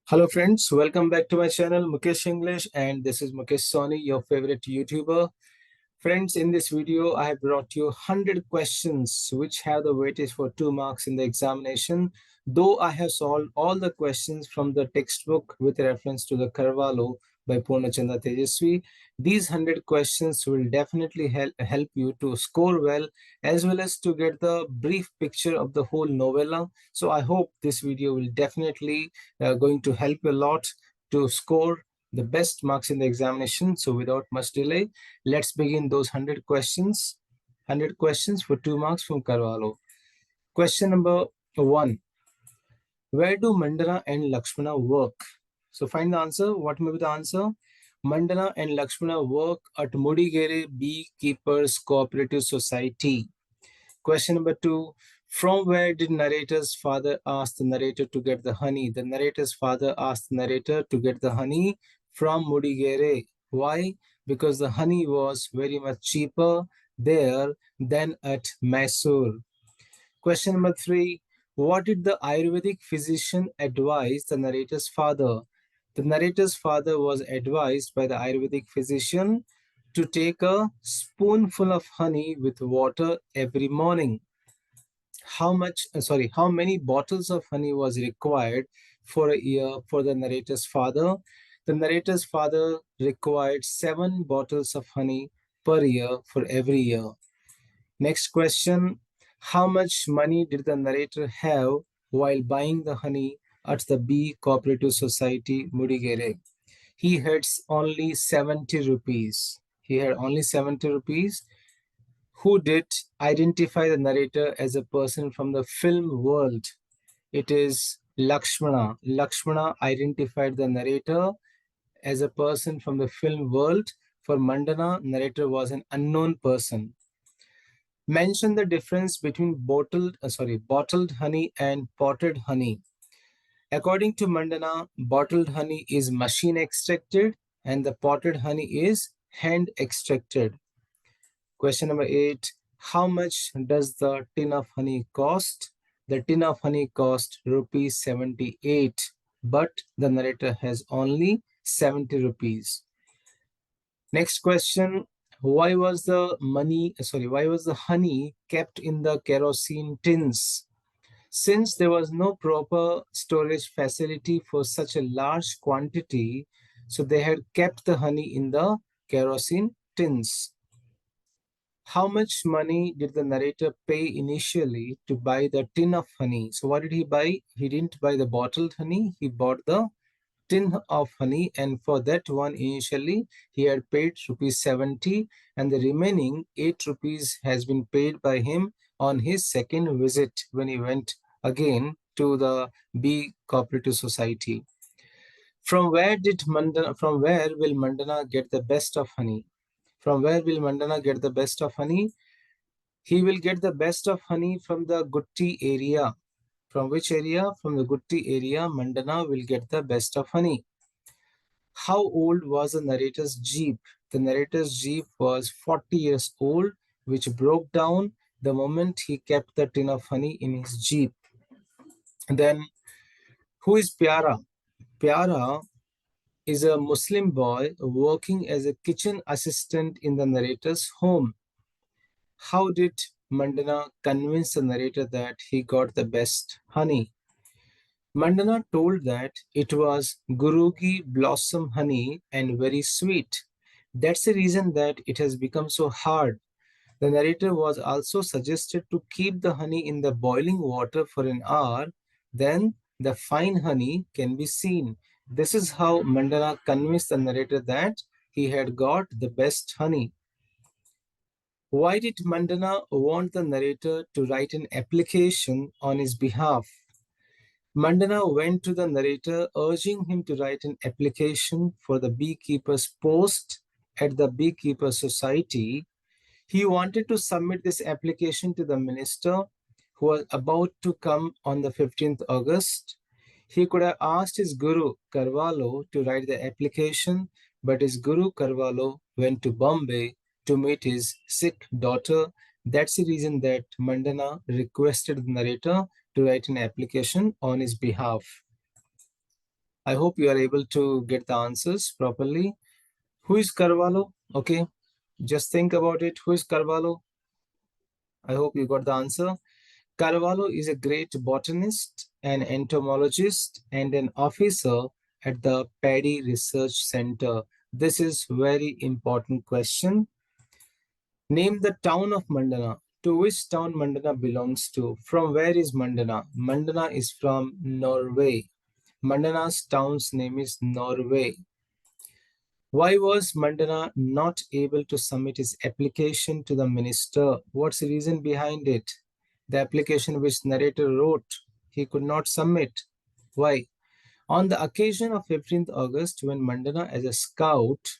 Hello friends, welcome back to my channel Mukesh English, and this is Mukesh Soni, your favorite YouTuber. Friends, in this video I have brought you 100 questions which have the weightage for 2 marks in the examination. Though I have solved all the questions from the textbook with reference to the Carvalho by Purnachandra Tejaswi, these 100 questions will definitely help you to score well as well as to get the brief picture of the whole novella. So I hope this video will definitely going to help you a lot to score the best marks in the examination. So without much delay, let's begin those 100 questions. 100 questions for 2 marks from Carvalho. Question number 1. Where do Mandana and Lakshmana work? So find the answer. What may be the answer? Mandana and Lakshmana work at Mudigere Beekeepers Cooperative Society. Question number 2. From where did narrator's father ask the narrator to get the honey? The narrator's father asked the narrator to get the honey from Mudigere. Why? Because the honey was very much cheaper there than at Mysore. Question number 3. What did the Ayurvedic physician advise the narrator's father? The narrator's father was advised by the Ayurvedic physician to take a spoonful of honey with water every morning. How many bottles of honey was required for a year for the narrator's father? The narrator's father required 7 bottles of honey per year for every year. Next question. How much money did the narrator have while buying the honey at the Bee Cooperative Society, Mudigere? He had only 70 rupees. He had only 70 rupees. Who did identify the narrator as a person from the film world? It is Lakshmana. Lakshmana identified the narrator as a person from the film world. For Mandana, narrator was an unknown person. Mention the difference between bottled honey and potted honey. According to Mandana, bottled honey is machine extracted and the potted honey is hand extracted. Question number 8. How much does the tin of honey cost? The tin of honey cost rupees 78, but the narrator has only 70 rupees. Next question. Why was the honey kept in the kerosene tins? Since there was no proper storage facility for such a large quantity, so they had kept the honey in the kerosene tins. How much money did the narrator pay initially to buy the tin of honey? So what did he buy? He didn't buy the bottled honey. He bought the tin of honey, and for that one initially he had paid rupees 70, and the remaining 8 rupees has been paid by him on his second visit when he went again to the Bee Cooperative Society. From where will Mandana get the best of honey? From where will Mandana get the best of honey? He will get the best of honey from the Gutti area. From which area? From the Gutti area, Mandana will get the best of honey. How old was the narrator's jeep? The narrator's jeep was 40 years old, which broke down the moment he kept the tin of honey in his jeep. And then, who is Pyara? Pyara is a Muslim boy working as a kitchen assistant in the narrator's home. How did Mandana convince the narrator that he got the best honey? Mandana told that it was Gurugi blossom honey and very sweet. That's the reason that it has become so hard. The narrator was also suggested to keep the honey in the boiling water for an hour, then the fine honey can be seen. This is how Mandana convinced the narrator that he had got the best honey. Why did Mandana want the narrator to write an application on his behalf? Mandana went to the narrator urging him to write an application for the beekeeper's post at the Beekeeper Society. He wanted to submit this application to the minister who was about to come on the 15th August. He could have asked his guru Carvalho to write the application, but his guru Carvalho went to Bombay to meet his sick daughter. That's the reason that Mandana requested the narrator to write an application on his behalf. I hope you are able to get the answers properly. Who is Carvalho? Okay, just think about it. Who is Carvalho? I hope you got the answer. Carvalho is a great botanist, an entomologist, and an officer at the Paddy Research Center. This is very important question. Name the town of Mandana. To which town Mandana belongs to? From where is Mandana? Mandana is from Norway. Mandana's town's name is Norway. Why was Mandana not able to submit his application to the minister? What's the reason behind it? The application which narrator wrote, he could not submit. Why? On the occasion of 15th August, when Mandana as a scout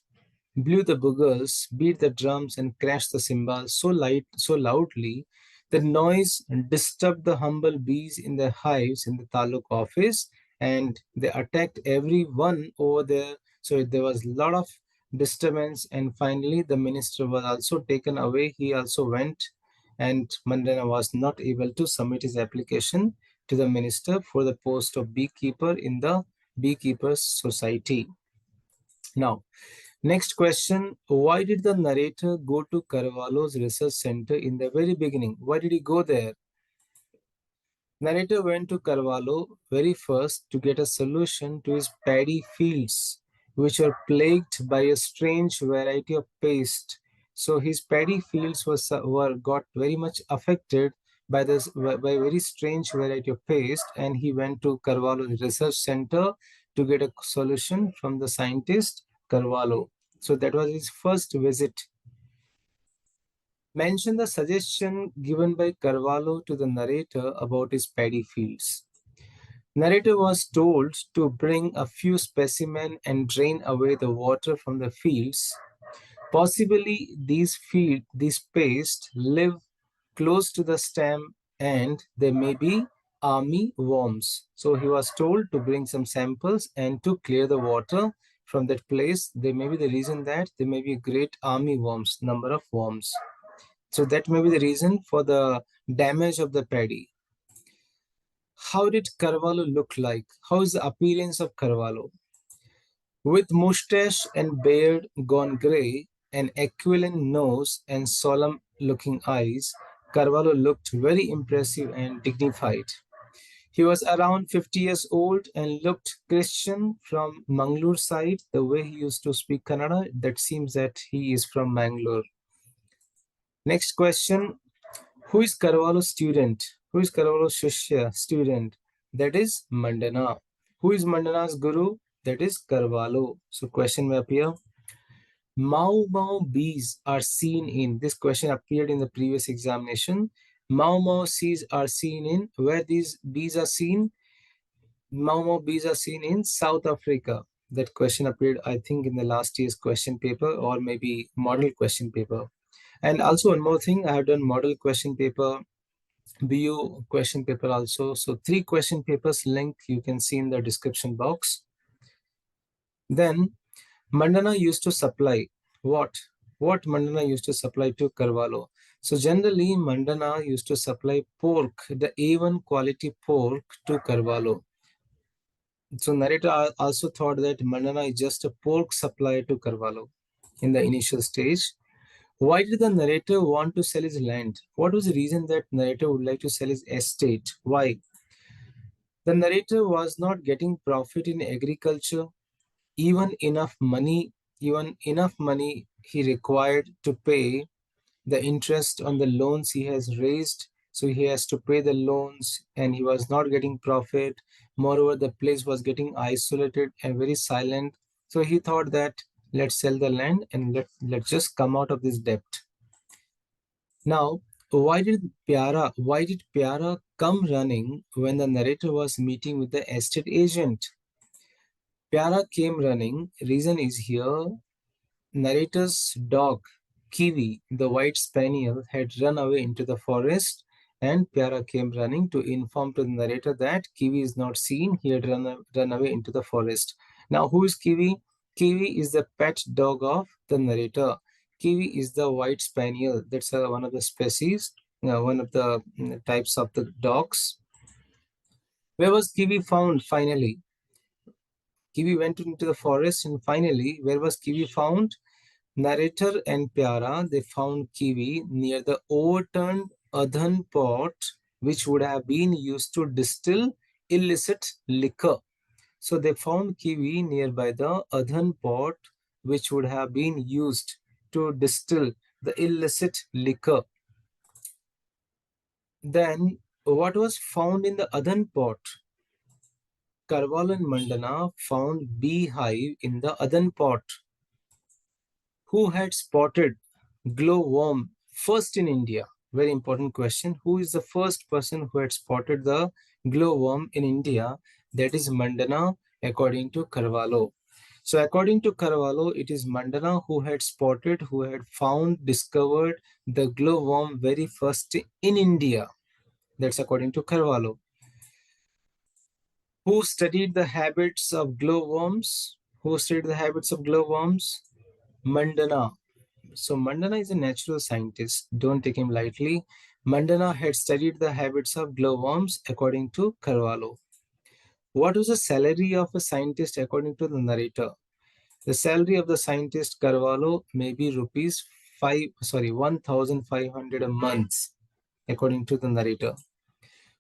blew the bugles, beat the drums, and crashed the cymbals so loudly, the noise disturbed the humble bees in their hives in the taluk office, and they attacked everyone over there. So there was a lot of disturbance, and finally the minister was also taken away. He also went, and Mandana was not able to submit his application to the minister for the post of beekeeper in the beekeepers society. Now, next question. Why did the narrator go to Carvalho's research center in the very beginning? Why did he go there? Narrator went to Carvalho very first to get a solution to his paddy fields, which were plagued by a strange variety of pest. So his paddy fields were got very much affected by this by a very strange variety of pest, and he went to Carvalho's research center to get a solution from the scientist Carvalho. So that was his first visit. Mention the suggestion given by Carvalho to the narrator about his paddy fields. Narrator was told to bring a few specimens and drain away the water from the fields. Possibly these pests live close to the stem and they may be army worms. So he was told to bring some samples and to clear the water from that place. There may be the reason that there may be great army worms, number of worms. So that may be the reason for the damage of the paddy. How did Carvalho look like? How is the appearance of Carvalho? With mustache and beard gone grey, an aquiline nose and solemn looking eyes, Carvalho looked very impressive and dignified. He was around 50 years old and looked Christian from Mangalore side. The way he used to speak Kannada, that seems that he is from Mangalore. Next question. Who is Carvalho's student? Who is Carvalho's Shishya student? That is Mandana. Who is Mandana's guru? That is Carvalho. So question may appear. Mau Mau bees are seen in. This question appeared in the previous examination. Mau Mau bees are seen in. Where these bees are seen? Mau Mau bees are seen in South Africa. That question appeared, I think, in the last year's question paper or maybe model question paper. And also one more thing, I have done model question paper, BU question paper also. So 3 question papers link you can see in the description box. Then Mandana used to supply what? What Mandana used to supply to Carvalho? So generally Mandana used to supply pork, the A1 quality pork to Carvalho. So narrator also thought that Mandana is just a pork supplier to Carvalho in the initial stage. Why did the narrator want to sell his land? What was the reason that narrator would like to sell his estate? Why? The narrator was not getting profit in agriculture, even enough money, he required to pay the interest on the loans he has raised. So he has to pay the loans and he was not getting profit. Moreover, the place was getting isolated and very silent. So he thought that let's sell the land and let's just come out of this debt. Now, why did Pyara come running when the narrator was meeting with the estate agent? Pyara came running. Reason is here. Narrator's dog, Kiwi, the white spaniel, had run away into the forest, and Pyara came running to inform to the narrator that Kiwi is not seen. He had run away into the forest. Now, who is Kiwi? Kiwi is the pet dog of the narrator. Kiwi is the white spaniel. That's one of the species, one of the types of the dogs. Where was Kiwi found finally? Kiwi went into the forest, and finally, where was Kiwi found? Narrator and Pyara, they found Kiwi near the overturned earthen pot, which would have been used to distill illicit liquor. So they found Kiwi nearby the earthen pot, which would have been used to distill the illicit liquor. Then, what was found in the earthen pot? Carvalho and Mandana found beehive in the earthen pot. Who had spotted glowworm first in India? Very important question. Who is the first person who had spotted the glowworm in India? That is Mandana, according to Carvalho. So according to Carvalho, it is Mandana who had spotted, who had found, discovered the glowworm very first in India. That's according to Carvalho. Who studied the habits of glowworms? Who studied the habits of glowworms? Mandana. So Mandana is a natural scientist. Don't take him lightly. Mandana had studied the habits of glowworms according to Carvalho. What was the salary of a scientist according to the narrator? The salary of the scientist Carvalho may be rupees 1,500 a month, according to the narrator.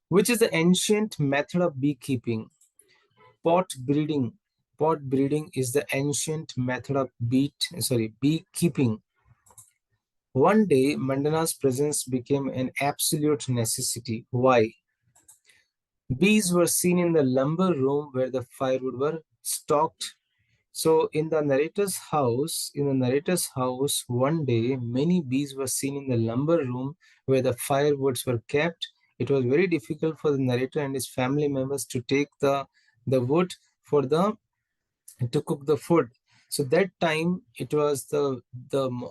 Which is the ancient method of beekeeping? Pot breeding. Pot breeding is the ancient method of beekeeping. One day, Mandana's presence became an absolute necessity. Why? Bees were seen in the lumber room where the firewood were stocked. So in the narrator's house, one day, many bees were seen in the lumber room where the firewoods were kept. It was very difficult for the narrator and his family members to take the wood for the to cook the food. So that time it was the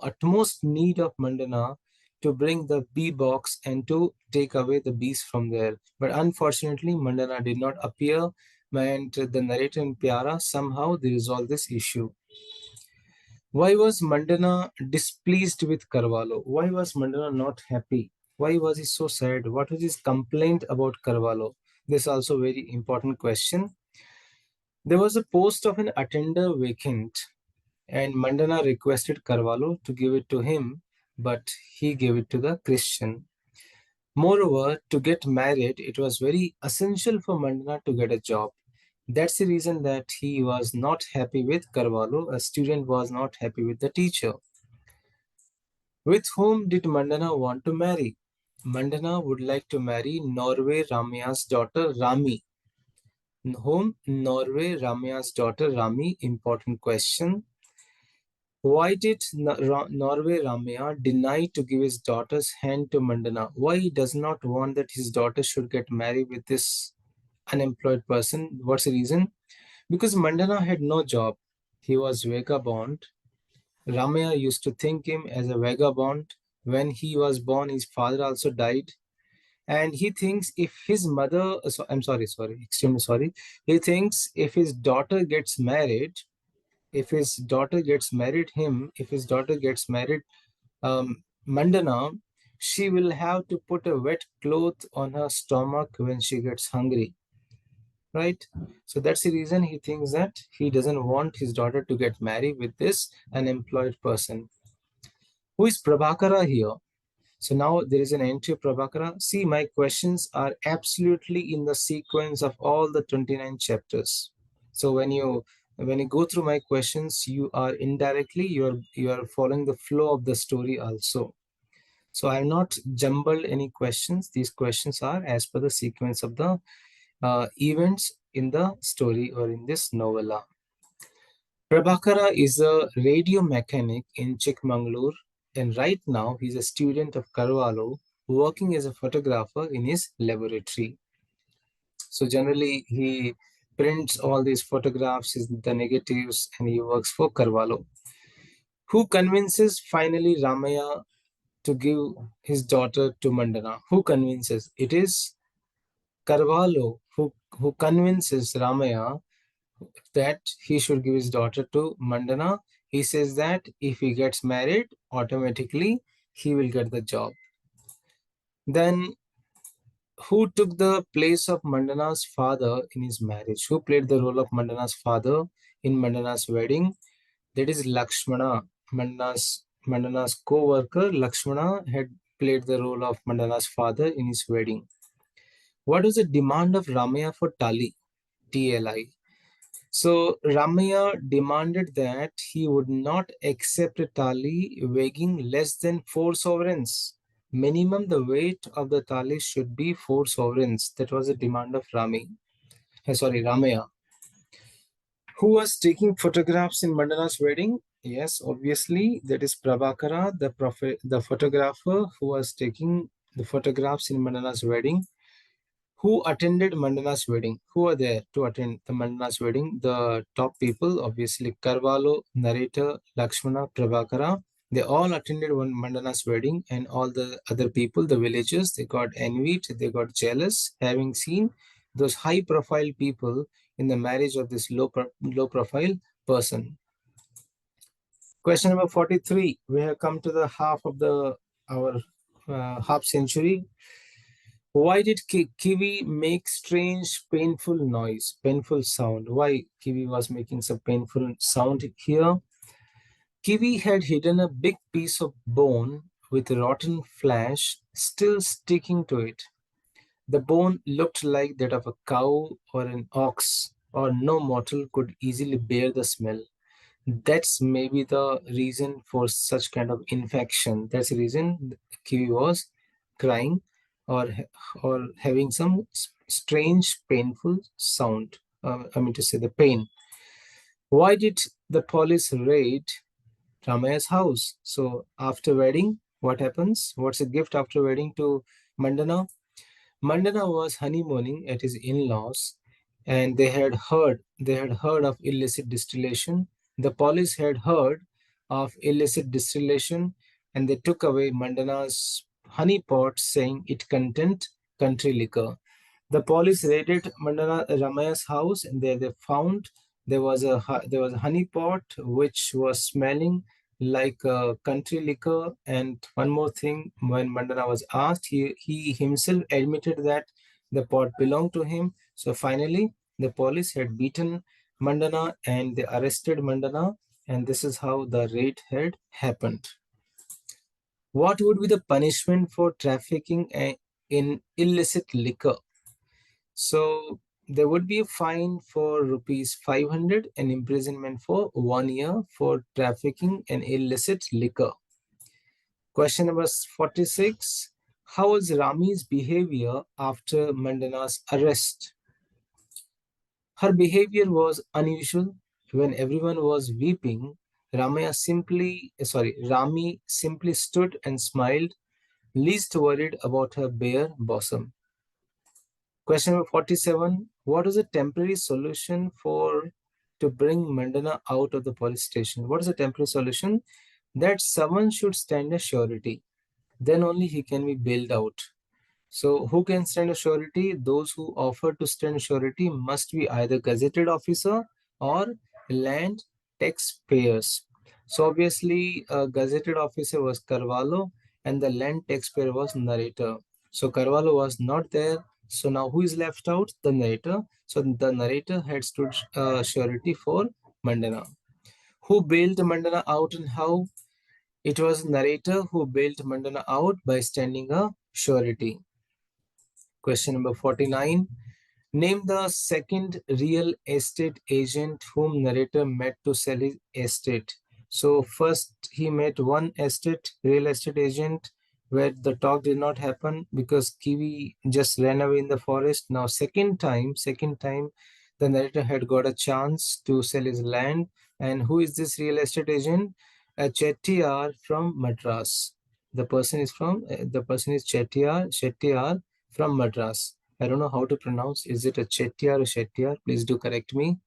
utmost need of Mandana to bring the bee box and to take away the bees from there. But unfortunately, Mandana did not appear, and the narrator and Pyara somehow they resolved this issue. Why was Mandana displeased with Carvalho? Why was Mandana not happy? Why was he so sad? What was his complaint about Carvalho? This is also a very important question. There was a post of an attender vacant, and Mandana requested Carvalho to give it to him, but he gave it to the Christian. Moreover, to get married, it was very essential for Mandana to get a job. That's the reason that he was not happy with Carvalho. A student was not happy with the teacher. With whom did Mandana want to marry? Mandana would like to marry Norway Ramaya's daughter Rami. Whom? Norway Ramaya's daughter Rami. Important question. Why did Norway Ramaya deny to give his daughter's hand to Mandana? Why he does not want that his daughter should get married with this unemployed person? What's the reason? Because Mandana had no job. He was vagabond. Ramaya used to think him as a vagabond. When he was born, his father also died. And he thinks if his mother, I'm sorry, extremely sorry. He thinks if his daughter gets married, if his daughter gets married Mandana, she will have to put a wet cloth on her stomach when she gets hungry, right? So that's the reason he thinks that he doesn't want his daughter to get married with this unemployed person. Who is Prabhakara here? So now there is an entry of Prabhakara. See, my questions are absolutely in the sequence of all the 29 chapters. So when you go through my questions, you are indirectly you are following the flow of the story also. So I have not jumbled any questions. These questions are as per the sequence of the events in the story or in this novella. Prabhakara is a radio mechanic in Chikmagalur, and right now he's a student of Carvalho working as a photographer in his laboratory. So generally he prints all these photographs, the negatives, and he works for Carvalho. Who convinces finally Ramaya to give his daughter to Mandana? Who convinces? It is Carvalho who convinces Ramaya that he should give his daughter to Mandana. He says that if he gets married, automatically he will get the job. Then Who took the place of Mandana's father in his marriage? Who played the role of Mandana's father in Mandana's wedding? That is Lakshmana. Mandana's co-worker Lakshmana had played the role of Mandana's father in his wedding. What was the demand of Ramaya for Tali? TLI. So Ramaya demanded that he would not accept a tali weighing less than 4 sovereigns. Minimum the weight of the tali should be 4 sovereigns. That was the demand of Ramaya. Who was taking photographs in Mandana's wedding? Yes, obviously, that is Prabhakara, the photographer who was taking the photographs in Mandana's wedding. Who attended Mandana's wedding? Who were there to attend the Mandana's wedding? The top people, obviously, Carvalho, narrator, Lakshmana, Prabhakara. They all attended one Mandana's wedding, and all the other people, the villagers, they got envied, they got jealous, having seen those high-profile people in the marriage of this low-profile person. Question number 43. We have come to the half of our half century. Why did Kiwi make strange, painful noise, painful sound? Why Kiwi was making some painful sound here? Kiwi had hidden a big piece of bone with rotten flesh still sticking to it. The bone looked like that of a cow or an ox, or no mortal could easily bear the smell. That's maybe the reason for such kind of infection. That's the reason Kiwi was crying or having some strange painful sound. I mean to say the pain. Why did the police raid Ramaya's house? So after wedding, what happens? What's a gift after wedding to Mandana? Mandana was honeymooning at his in-laws, and they had heard of illicit distillation. The police had heard of illicit distillation, and they took away Mandana's honey pot, saying it contained country liquor. The police raided Mandana Ramaya's house, and there they found there was a honey pot which was smelling like country liquor. And one more thing, when Mandana was asked, he himself admitted that the pot belonged to him. So finally, the police had beaten Mandana and they arrested Mandana, and this is how the raid had happened. What would be the punishment for trafficking in illicit liquor? So there would be a fine for rupees 500 and imprisonment for 1 year for trafficking in illicit liquor. Question number 46. How was Rami's behavior after Mandana's arrest? Her behavior was unusual. When everyone was weeping, Rami simply stood and smiled, least worried about her bare bosom. Question number 47. What is a temporary solution to bring Mandana out of the police station? What is a temporary solution? That someone should stand as surety. Then only he can be bailed out. So who can stand as surety? Those who offer to stand surety must be either gazetted officer or land taxpayers. So obviously a gazetted officer was Carvalho and the land taxpayer was narrator. So Carvalho was not there. So now who is left out? The narrator. So the narrator had stood surety for Mandana. Who bailed Mandana out and how? It was narrator who bailed Mandana out by standing a surety. Question number 49. Name the second real estate agent whom narrator met to sell his estate. So first he met one real estate agent where the talk did not happen because Kiwi just ran away in the forest. Now second time the narrator had got a chance to sell his land. And who is this real estate agent? A Chettiar from Madras. The person is Chettiar from Madras. I don't know how to pronounce. Is it a Chettiar or Shettiar? Please do correct me.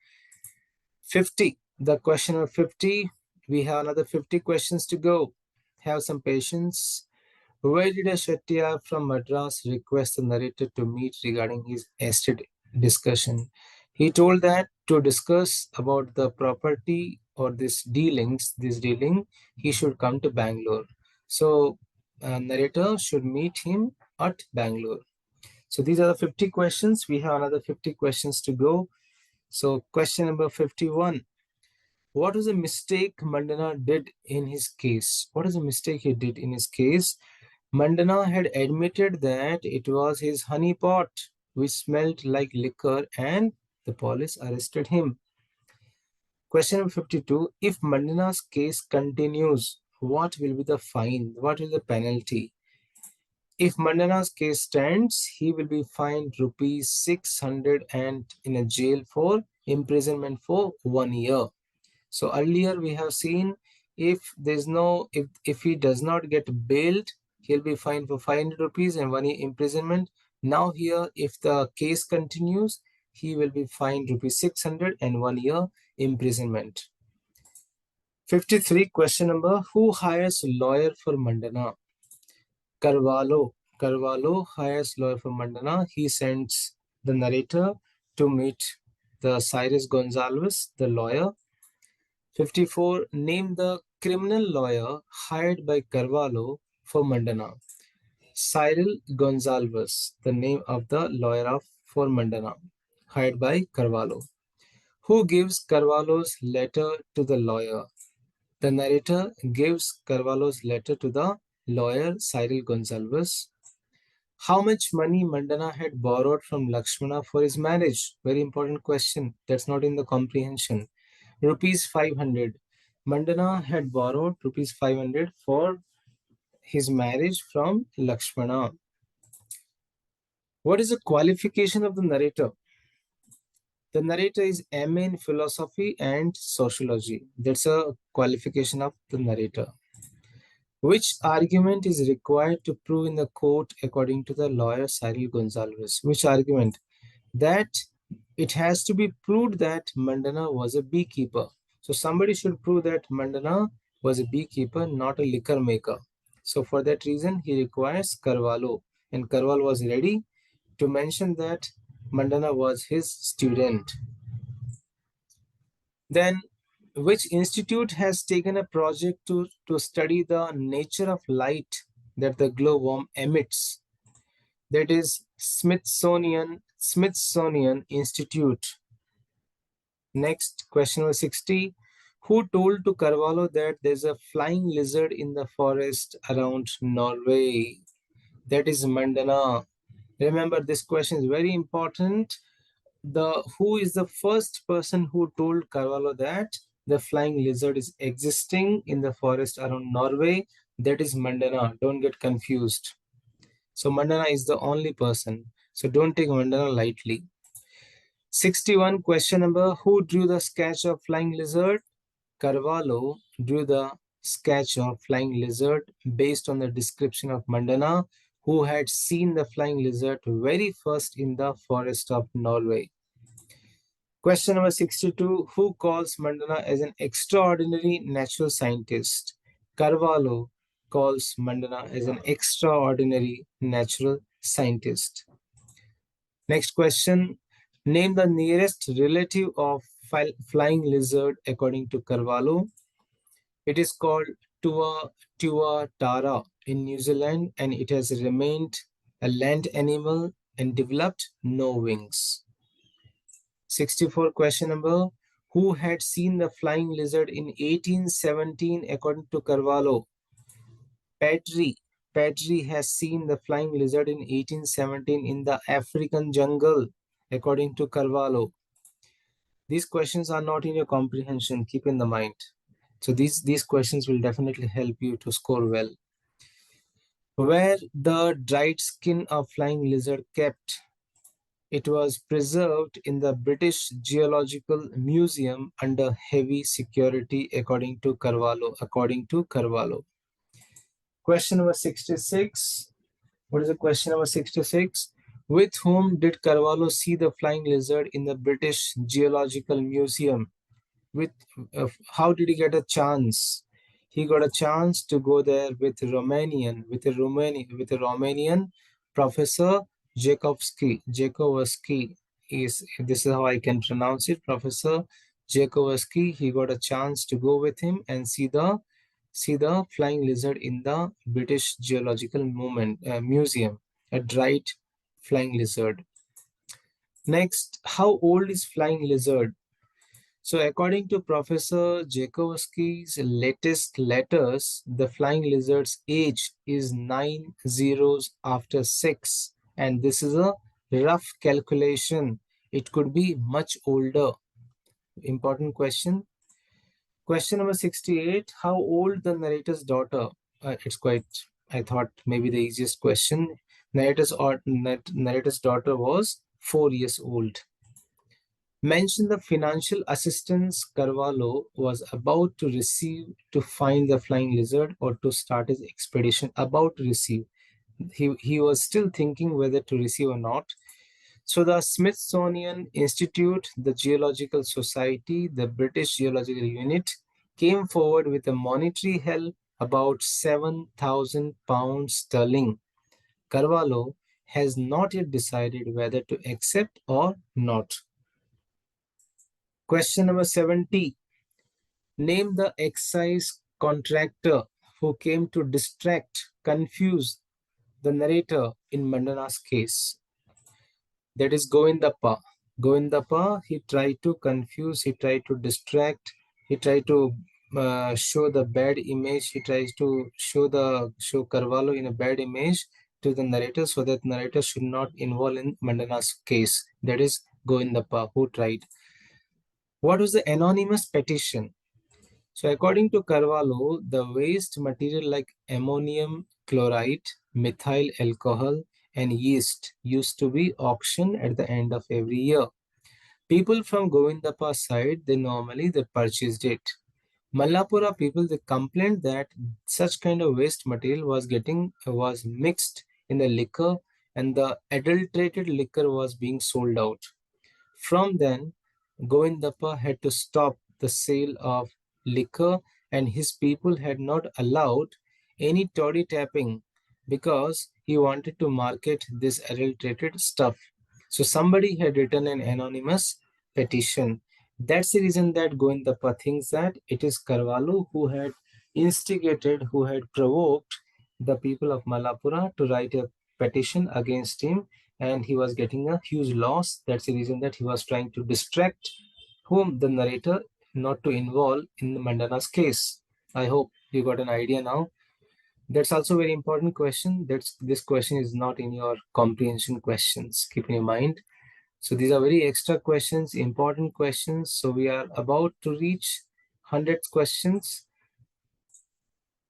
50. The question of 50. We have another 50 questions to go. Have some patience. Where did a Shettiar from Madras request the narrator to meet regarding his estate discussion? He told that to discuss about the property or this dealing, he should come to Bangalore. So narrator should meet him at Bangalore. So these are the 50 questions. We have another 50 questions to go. So question number 51. What was the mistake Mandana did in his case? What is the mistake he did in his case? Mandana had admitted that it was his honey pot which smelled like liquor, and the police arrested him. Question number 52. If Mandana's case continues, what will be the fine? What will be the penalty? If Mandana's case stands, he will be fined rupees 600 and in a jail for imprisonment for 1 year. So earlier we have seen if he does not get bailed, he'll be fined for 500 rupees and 1 year imprisonment. Now here, if the case continues, he will be fined rupees 600 and 1 year imprisonment. 53 question number. Who hires lawyer for Mandana? Carvalho. Carvalho hires lawyer for Mandana. He sends the narrator to meet the Cyrus Gonzalez, the lawyer. 54. Name the criminal lawyer hired by Carvalho for Mandana. Cyril Gonzalez, the name of the lawyer for Mandana, hired by Carvalho. Who gives Carvalho's letter to the lawyer? The narrator gives Carvalho's letter to the lawyer Cyril Gonzalez. How much money Mandana had borrowed from Lakshmana for his marriage? Very important question. That's not in the comprehension. Rupees 500. Mandana had borrowed rupees 500 for his marriage from Lakshmana. What is the qualification of the narrator? The narrator is MA in philosophy and sociology. That's a qualification of the narrator. Which argument is required to prove in the court according to the lawyer Cyril Gonzalez? Which argument? That it has to be proved that Mandana was a beekeeper. So somebody should prove that Mandana was a beekeeper, not a liquor maker. So for that reason, he requires Carvalho. And Carvalho was ready to mention that Mandana was his student. Then, which institute has taken a project to study the nature of light that the glowworm emits? That is Smithsonian Institute. Next, question number 60. Who told to Carvalho that there's a flying lizard in the forest around Norway? That is Mandana. Remember, this question is very important. Who is the first person who told Carvalho that the flying lizard is existing in the forest around Norway? That is Mandana. Don't get confused. So Mandana is the only person. So don't take Mandana lightly. 61 question number. Who drew the sketch of flying lizard? Carvalho drew the sketch of flying lizard based on the description of Mandana, who had seen the flying lizard very first in the forest of Norway. Question number 62. Who calls Mandana as an extraordinary natural scientist? Carvalho calls Mandana as an extraordinary natural scientist. Next question. Name the nearest relative of flying lizard according to Carvalho. It is called Tuatara in New Zealand, and it has remained a land animal and developed no wings. 64 question number. Who had seen the flying lizard in 1817 according to Carvalho? Petrie has seen the flying lizard in 1817 in the African jungle according to Carvalho. These questions are not in your comprehension. Keep in the mind. So these questions will definitely help you to score well. Where the dried skin of flying lizard kept? It was preserved in the British Geological Museum under heavy security according to Carvalho. Question number 66. What is the question number 66? With whom did Carvalho see the flying lizard in the British Geological Museum? How did he get a chance? He got a chance to go there with a Romanian professor Jakovsky. This is how I can pronounce it. Professor Jakovsky. He got a chance to go with him and see the flying lizard in the British Geological Museum. A dried flying lizard. Next, how old is flying lizard? So according to Professor Jakowski's latest letters, the flying lizard's age is 9 zeros after 6. And this is a rough calculation. It could be much older. Important question. Question number 68. How old the narrator's daughter? It's quite, I thought, maybe the easiest question. Narrator's daughter was 4 years old. Mention the financial assistance Carvalho was about to receive to find the flying lizard or to start his expedition. About to receive. He was still thinking whether to receive or not. So the Smithsonian Institute, the Geological Society, the British Geological Unit came forward with a monetary help about £7,000 sterling. Carvalho has not yet decided whether to accept or not. Question number 70. Name the excise contractor who came to distract, confuse the narrator in Mandana's case. That is Govindappa. Govindappa, he tried to confuse, he tried to distract, he tried to show the bad image, he tries to show Carvalho in a bad image to the narrator so that narrator should not involve in Mandana's case. That is Govindappa who tried. What was the anonymous petition? So according to Carvalho, the waste material like ammonium chloride, methyl alcohol, and yeast used to be auctioned at the end of every year. People from Govindappa side, they purchased it. Mallapura people, they complained that such kind of waste material was mixed in the liquor and the adulterated liquor was being sold out. From then, Govindappa had to stop the sale of liquor and his people had not allowed any toddy tapping because he wanted to market this adulterated stuff. So somebody had written an anonymous petition. That's the reason that Govindappa thinks that it is Carvalho who had instigated, who had provoked the people of Malapura to write a petition against him, and he was getting a huge loss. That's the reason that he was trying to distract whom the narrator not to involve in the Mandana's case. I hope you got an idea now. That's also a very important question. This question is not in your comprehension questions. Keep in mind. So these are very extra questions, important questions. So we are about to reach 100 questions.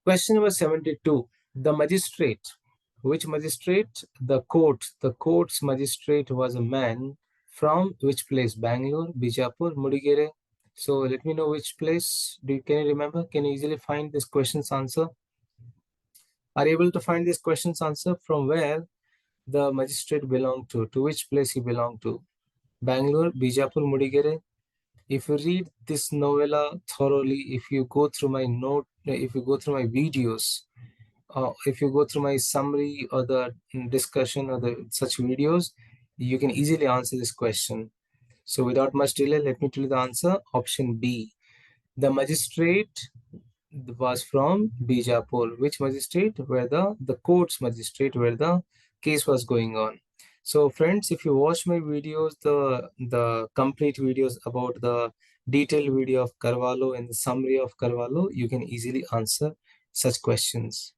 Question number 72. The magistrate. Which magistrate? The court. The court's magistrate was a man from which place? Bangalore, Bijapur, Mudigere. So let me know which place. Can you remember? Can you easily find this question's answer? Are you able to find this question's answer from where the magistrate belonged to which place he belonged to? Bangalore, Bijapur, Mudigere. If you read this novella thoroughly, if you go through my if you go through my videos, if you go through my summary or the discussion or the such videos, you can easily answer this question. So without much delay, let me tell you the answer. Option B. The magistrate was from Bijapur. Which magistrate? Where the court's magistrate, where the case was going on. So friends, if you watch my videos, the complete videos about the detailed video of Carvalho and the summary of Carvalho, you can easily answer such questions.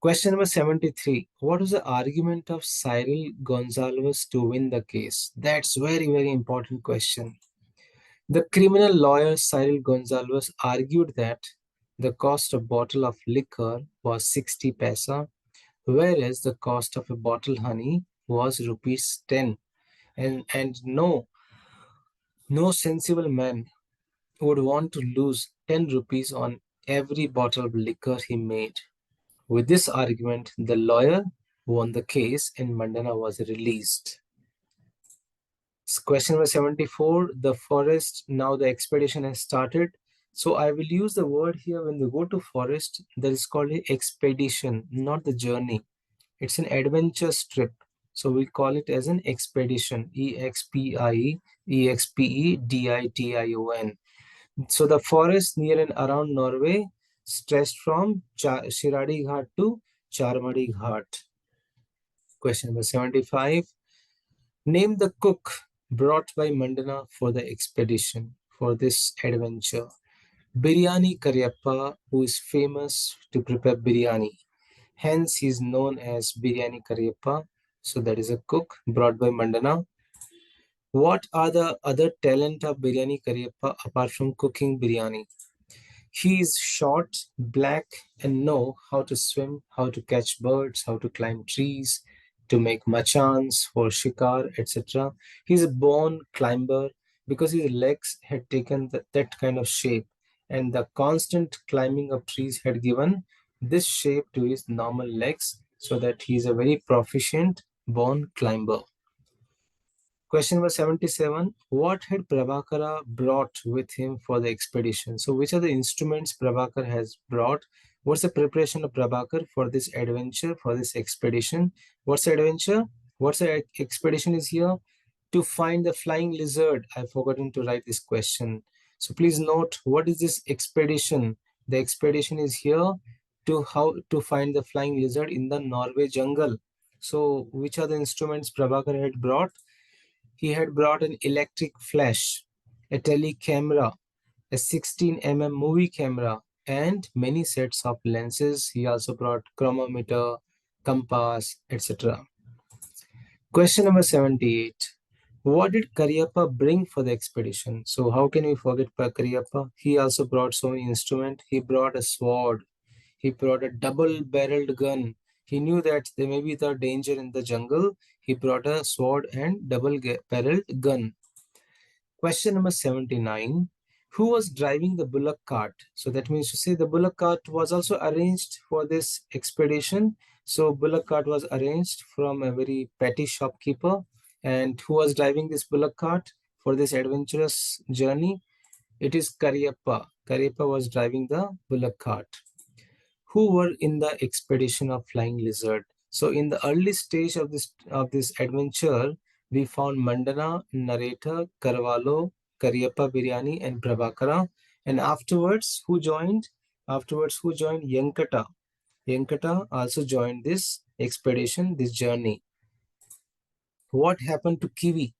Question number 73. What was the argument of Cyril Gonzalez to win the case? That's very, very important question. The criminal lawyer Cyril Gonzalez argued that the cost of bottle of liquor was 60 paisa, whereas the cost of a bottle honey was rupees 10. And no sensible man would want to lose 10 rupees on every bottle of liquor he made. With this argument, the lawyer won the case and Mandana was released. Question number 74. The forest, now the expedition has started. So I will use the word here when they go to forest, that is called an expedition, not the journey. It's an adventure trip. So we call it as an expedition, EXPEDITION. So the forest near and around Norway stretched from Shiradi Ghat to Charmadi Ghat. Question number 75. Name the cook brought by Mandana for the expedition, for this adventure. Biryani Karyappa, who is famous to prepare biryani. Hence, he is known as Biryani Karyappa. So, that is a cook brought by Mandana. What are the other talent of Biryani Karyappa apart from cooking biryani? He is short, black, and know how to swim, how to catch birds, how to climb trees, to make machans for shikar, etc. He's a born climber because his legs had taken that kind of shape, and the constant climbing of trees had given this shape to his normal legs, so that he is a very proficient born climber. Question number 77. What had Prabhakara brought with him for the expedition? So, which are the instruments Prabhakar has brought? What's the preparation of Prabhakar for this adventure, for this expedition? What's the adventure? What's the expedition is here? To find the flying lizard. I've forgotten to write this question. So, please note, what is this expedition? The expedition is here to how to find the flying lizard in the Norway jungle. So, which are the instruments Prabhakar had brought? He had brought an electric flash, a telecamera, a 16 mm movie camera, and many sets of lenses. He also brought chronometer, compass, etc. Question number 78. What did Karyappa bring for the expedition? So how can we forget Karyappa? He also brought so many instruments. He brought a sword. He brought a double-barreled gun. He knew that there may be the danger in the jungle. He brought a sword and double-barreled gun. Question number 79. Who was driving the bullock cart? So that means to say the bullock cart was also arranged for this expedition. So bullock cart was arranged from a very petty shopkeeper. And who was driving this bullock cart for this adventurous journey? It is Karyappa. Karyappa was driving the bullock cart. Who were in the expedition of flying lizard? So in the early stage of this adventure, we found Mandana, narrator, Carvalho, Karyappa Biryani, and Prabhakara. And afterwards, who joined? Afterwards, who joined? Yankata. Yankata also joined this expedition, this journey. What happened to Kiwi,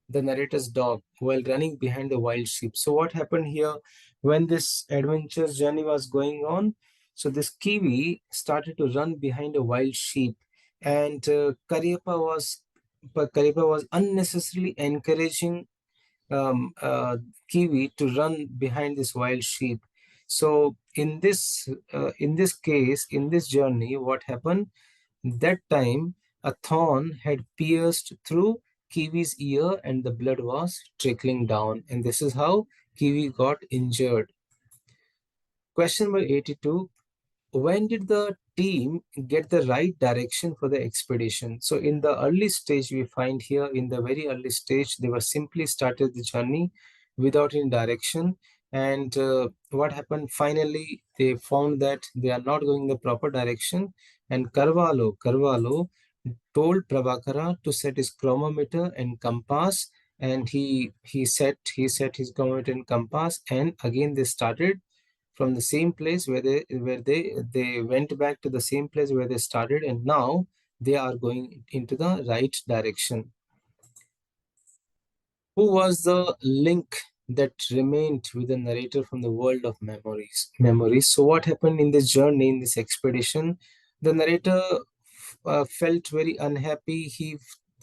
the narrator's dog, while running behind the wild sheep? So what happened here when this adventure journey was going on? So this Kiwi started to run behind a wild sheep, and Karyappa was unnecessarily encouraging Kiwi to run behind this wild sheep. So in this case, in this journey, what happened? That time, a thorn had pierced through Kiwi's ear and the blood was trickling down. And this is how Kiwi got injured. Question number 82. When did the team get the right direction for the expedition? So in the early stage, we find here in the very early stage, they were simply started the journey without any direction. And what happened? Finally, they found that they are not going the proper direction. And Carvalho told Prabhakara to set his chronometer and compass, and he set his chronometer and compass, and again they started from the same place where they went back to the same place where they started, and now they are going into the right direction. Who was the link that remained with the narrator from the world of memories? So what happened in this journey, in this expedition? The narrator felt very unhappy.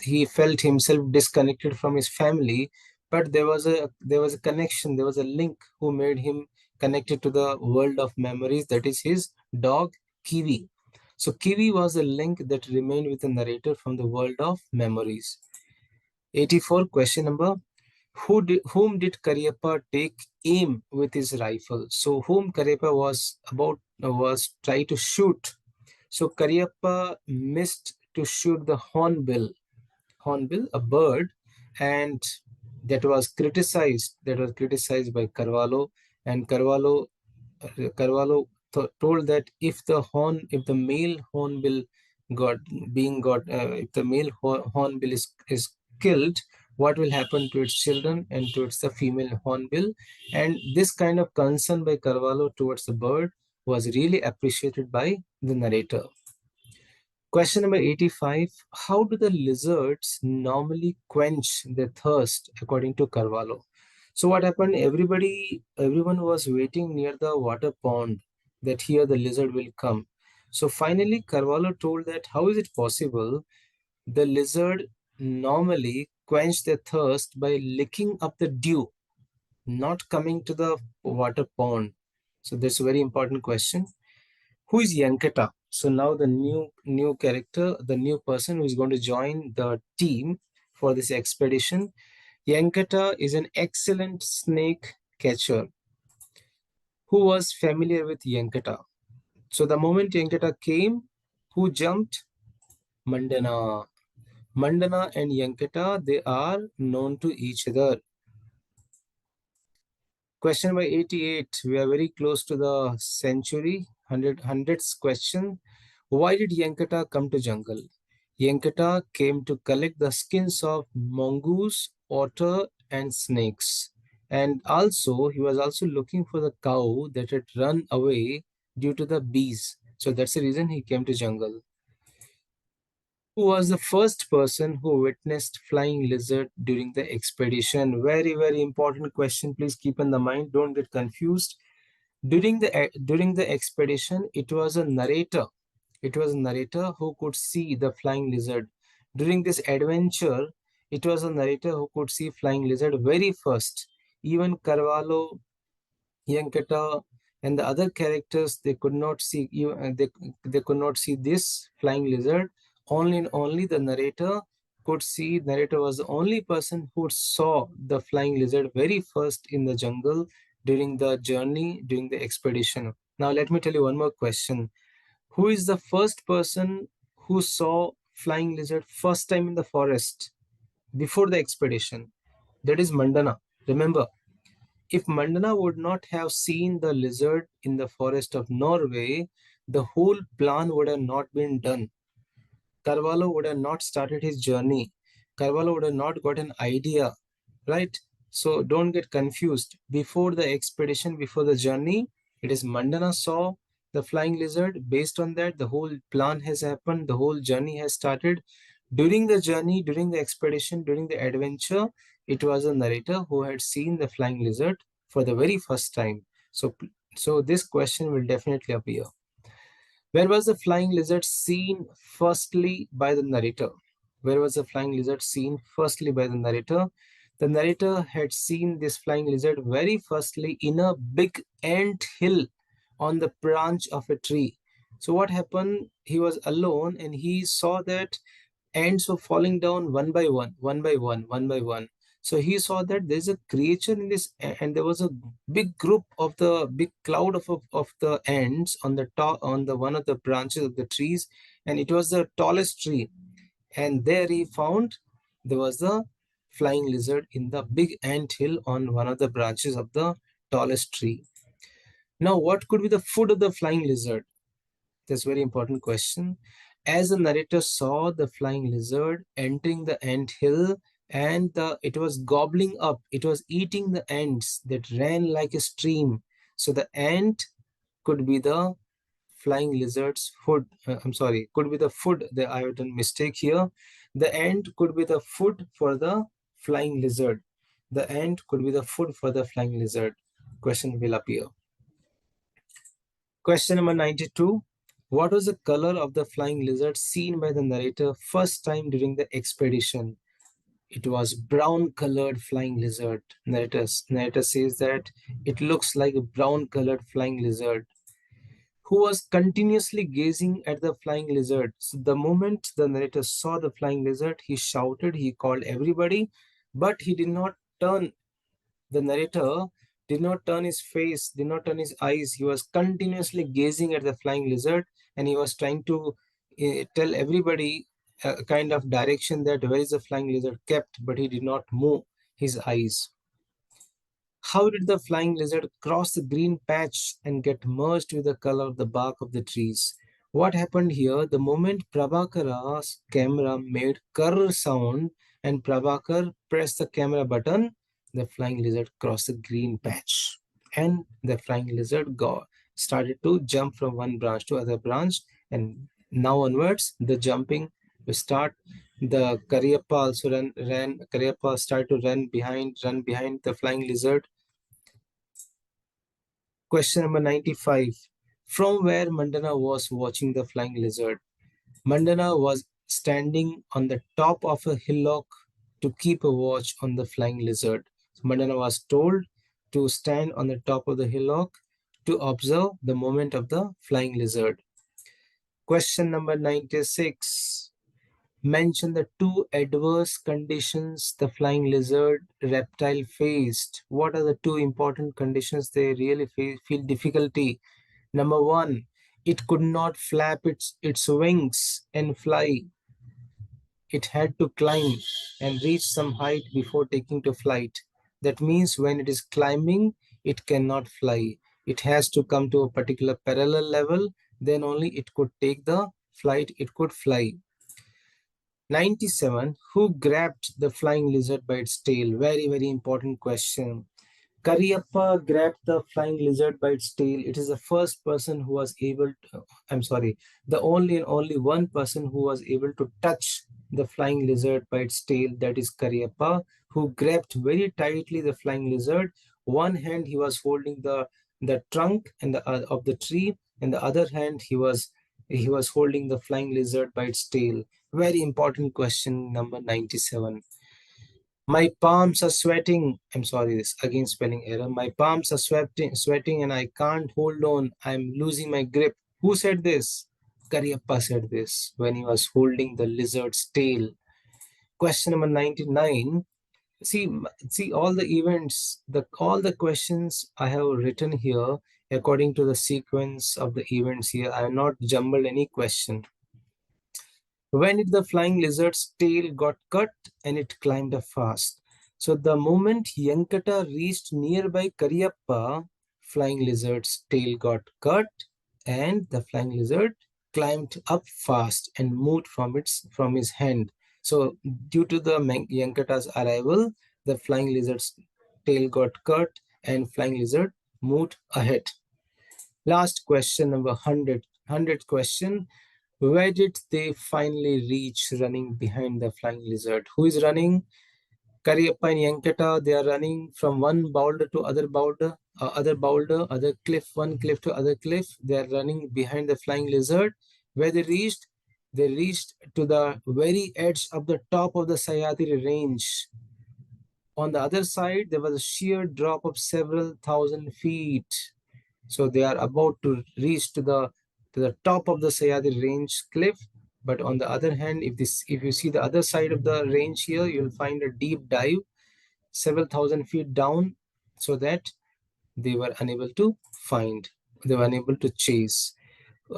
He felt himself disconnected from his family, but there was a connection, there was a link who made him connected to the world of memories, that is his dog Kiwi. So Kiwi was a link that remained with the narrator from the world of memories. 84. Question number. Whom did Karyappa take aim with his rifle? So whom Karyappa was trying to shoot. So Karyappa missed to shoot the hornbill, a bird, and that was criticized. That was criticized by Carvalho, and Carvalho told that if the male hornbill if the male hornbill is killed, what will happen to its children and towards the female hornbill? And this kind of concern by Carvalho towards the bird was really appreciated by the narrator. Question number 85. How do the lizards normally quench their thirst according to Carvalho? So what happened? Everyone was waiting near the water pond that here the lizard will come. So finally Carvalho told that how is it possible the lizard normally quench their thirst by licking up the dew, not coming to the water pond. So that's a very important question. Who is Yanketa? So now the new character, the new person who is going to join the team for this expedition. Yanketa is an excellent snake catcher who was familiar with Yanketa. So the moment Yanketa came, who jumped? Mandana. Mandana and Yanketa, they are known to each other. Question number 88. We are very close to the century, hundredth question. Why did Yankata come to jungle? Yankata came to collect the skins of mongoose, otter, and snakes. And also, he was also looking for the cow that had run away due to the bees. So that's the reason he came to jungle. Who was the first person who witnessed flying lizard during the expedition? Very, very important question. Please keep in the mind. Don't get confused. During the expedition, it was a narrator. It was a narrator who could see the flying lizard. During this adventure, it was a narrator who could see flying lizard very first. Even Carvalho, Yanketa, and the other characters, they could not see they could not see this flying lizard. Only the narrator could see. Narrator was the only person who saw the flying lizard very first in the jungle during the journey, during the expedition. Now let me tell you one more question. Who is the first person who saw flying lizard first time in the forest before the expedition? That is Mandana. Remember, if Mandana would not have seen the lizard in the forest of Norway, the whole plan would have not been done. Carvalho would have not started his journey. Carvalho would have not got an idea, right? So don't get confused. Before the expedition, before the journey, it is Mandana saw the flying lizard. Based on that, the whole plan has happened. The whole journey has started. During the journey, during the expedition, during the adventure, it was a narrator who had seen the flying lizard for the very first time. So this question will definitely appear. Where was the flying lizard seen firstly by the narrator? Where was the flying lizard seen firstly by the narrator? The narrator had seen this flying lizard very firstly in a big ant hill on the branch of a tree. So what happened? He was alone and he saw that ants were falling down one by one, one by one, one by one. So he saw that there's a creature in this, and there was a big group of the big cloud of the ants on the top on the one of the branches of the trees, and it was the tallest tree. And there he found there was a flying lizard in the big ant hill on one of the branches of the tallest tree. Now, what could be the food of the flying lizard? That's a very important question. As the narrator saw the flying lizard entering the ant hill and it was gobbling up, it was eating the ants that ran like a stream. So the ant could be the flying lizard's food. I'm sorry, could be the food. I have done mistake here. The ant could be the food for the flying lizard. The ant could be the food for the flying lizard. Question will appear. Question number 92. What was the color of the flying lizard seen by the narrator first time during the expedition? It was brown colored flying lizard. Narrator says that it looks like a brown colored flying lizard who was continuously gazing at the flying lizard. So the moment the narrator saw the flying lizard, he shouted, he called everybody, but he did not turn. The narrator did not turn his face, did not turn his eyes. He was continuously gazing at the flying lizard and he was trying to tell everybody a kind of direction that where is the flying lizard kept, but he did not move his eyes. How did the flying lizard cross the green patch and get merged with the color of the bark of the trees? What happened here? The moment Prabhakara's camera made curr sound and Prabhakar pressed the camera button, the flying lizard crossed the green patch. And the flying lizard started to jump from one branch to other branch. And Now onwards, the jumping will start. The Cariappa also ran. Cariappa started to run behind the flying lizard. Question number 95. From where Mandana was watching the flying lizard? Mandana was standing on the top of a hillock to keep a watch on the flying lizard. Mandana was told to stand on the top of the hillock to observe the movement of the flying lizard. Question number 96. Mention the two adverse conditions the flying lizard reptile faced. What are the two important conditions they really feel difficulty? Number one, it could not flap its wings and fly. It had to climb and reach some height before taking to flight. That means when it is climbing, it cannot fly. It has to come to a particular parallel level, then only it could take the flight, it could fly. 97. Who grabbed the flying lizard by its tail? Very, very important question. Cariappa grabbed the flying lizard by its tail. It is the first person who was able to, I'm sorry, the only and only one person who was able to touch the flying lizard by its tail, that is Cariappa, who grabbed very tightly the flying lizard. One hand he was holding the trunk and of the tree, and the other hand he was holding the flying lizard by its tail. Very important question, number 97. My palms are sweating. I'm sorry, this again spelling error. My palms are sweating, and I can't hold on. I'm losing my grip. Who said this? Cariappa said this when he was holding the lizard's tail. Question number 99. See, see all the events, all the questions I have written here according to the sequence of the events here. I have not jumbled any question. When did the flying lizard's tail got cut and it climbed up fast? So the moment Yankata reached nearby Cariappa, flying lizard's tail got cut and the flying lizard climbed up fast and moved from his hand. So due to the Yankata's arrival, the flying lizard's tail got cut and flying lizard moved ahead. Last question, number 100. 100th question. Where did they finally reach running behind the flying lizard? Who is running? Cariappa and Yankata, they are running from one boulder to other boulder, other cliff, one cliff to other cliff. They are running behind the flying lizard. Where they reached? They reached to the very edge of the top of the Sayadri range. On the other side, there was a sheer drop of several thousand feet. So they are about to reach to the top of the Sayadri range cliff. But on the other hand, if you see the other side of the range here, you'll find a deep dive, several thousand feet down, so that they were unable to find, they were unable to chase.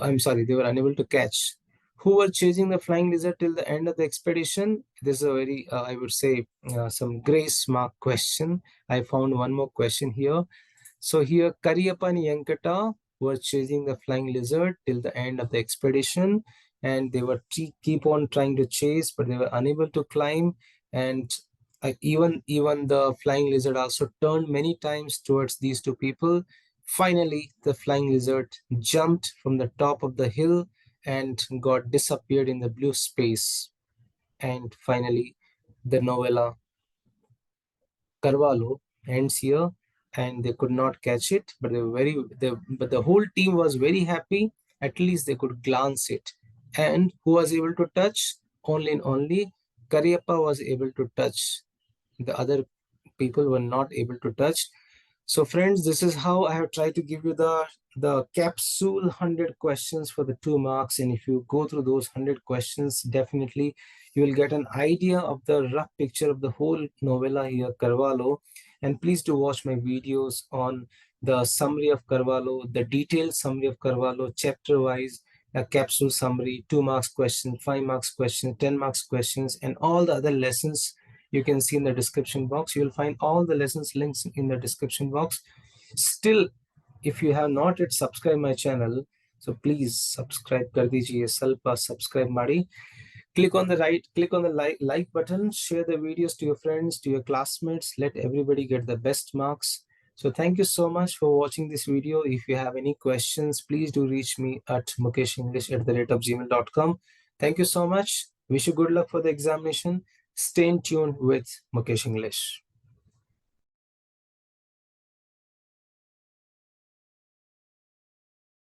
I'm sorry, they were unable to catch. Who were chasing the flying lizard till the end of the expedition? This is a very, I would say, some grace mark question. I found one more question here. So here, Cariappa and Yankata were chasing the flying lizard till the end of the expedition, and they were keep on trying to chase, but they were unable to climb. And even the flying lizard also turned many times towards these two people. Finally, the flying lizard jumped from the top of the hill and got disappeared in the blue space. And finally, the novella Carvalho ends here, and they could not catch it, but but the whole team was very happy. At least they could glance it. And who was able to touch? Only and only Cariappa was able to touch. The other people were not able to touch. So friends, this is how I have tried to give you the capsule 100 questions for the 2 marks. And if you go through those 100 questions, definitely you will get an idea of the rough picture of the whole novella here, Carvalho. And please do watch my videos on the summary of Carvalho, the detailed summary of Carvalho, chapter-wise, a capsule summary, 2 marks question, 5 marks question, 10 marks questions, and all the other lessons you can see in the description box. You will find all the lessons links in the description box. Still, if you have not yet subscribed my channel, so please subscribe kar dijiye, salpa subscribe madi. Click on the like button, share the videos to your friends, to your classmates. Let everybody get the best marks. So thank you so much for watching this video. If you have any questions, please do reach me at mukeshenglish@gmail.com. Thank you so much. Wish you good luck for the examination. Stay in tune with Mukesh English.